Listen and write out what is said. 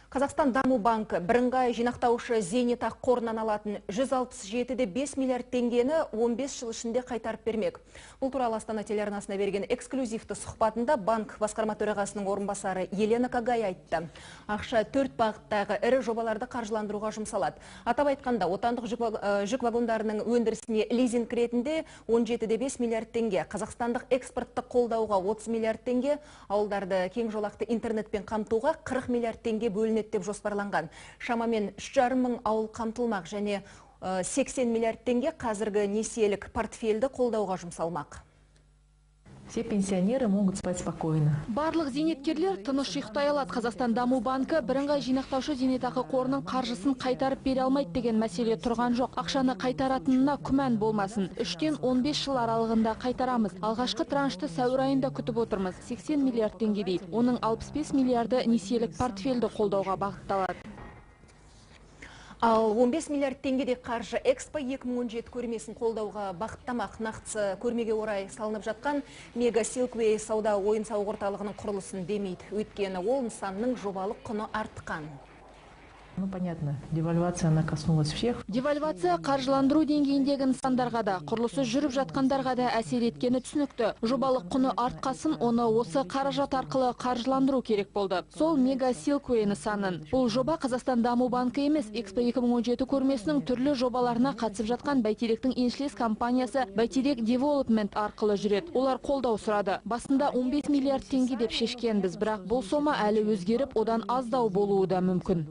Қазақстан Даму банкі бірыңғай жинақтаушы зейнетақы қорынан алатын 167,5 миллиард теңгені 15 жыл ішінде қайтарып бермек. Бұл туралы Астана телеарнасына берген эксклюзивті сұхбатында банк басқарма төрағасының орынбасары Елена Кагай айтты. Ақша 4 бағыттағы ірі жобаларды қаржыландыруға жұмсалады. Атап айтқанда, отандық жүк вагондарының өндірісіне лизинг ретінде 17,5 миллиард теңге, қазақстандық экспортты қолдауға 30 миллиард теңге, ауылдарды кең жолақты интернетпен қамтуға 40 миллиард теңге бөлінеді деп жоспарланған. Шамамен 3,5 мың ауыл қамтылмақ және 80 миллиард теңге қазіргі несиелік портфельді қолдауға жұмсалмақ. Все пенсионеры могут спать спокойно. Барлық зейнеткерлер тыныш ұйықтай алады. Қазақстан Даму банкі бірыңғай жинақтаушы зейнетақы қорының қаржысын қайтарып бере алмайды деген мәселе тұрған жоқ. Ақшаны қайтаратынына күмән болмасын. 3-тен 15 жыл аралығында қайтарамыз. Алғашқы траншты сәуір айында күтіп отырмыз. 80 миллиард теңгедей. Оның 65 миллиарды несиелік портфельді қолдауға бағытталады. Ал 15 миллиард теңгедей қаржы Экспо 2017 көрмесін қолдауға бағыттамақ. Нақтысы көрмеге орай салынып жатқан Мега Силквей сауда ойын-сауық орталығының құрылысын демейді. Өйткені ол нысанның жобалық құны артқан. Ну, понятно, девальвация она коснулась всех. Девальвация қаржыландыру деңгейіндегі нысандарға да, құрылысы жүріп жатқандарға да әсер еткені түсінікті. Жобалық құны артқасын, оны осы қаражат арқылы қаржыландыру керек болды. Сол Мега Силквей нысанын. Бұл жоба Қазақстан Даму банкі емес, Экспо 2017 көрмесінің түрлі жобаларына қатысып жатқан Бәйтеректің еншілес компаниясы Бәйтерек Девелопмент арқылы жүреді. Олар қолдау сұрады. Басында 15 миллиард теңге деп шешкенбіз, бірақ бұл сома әлі өзгеріп, одан аздау болуы да мүмкін.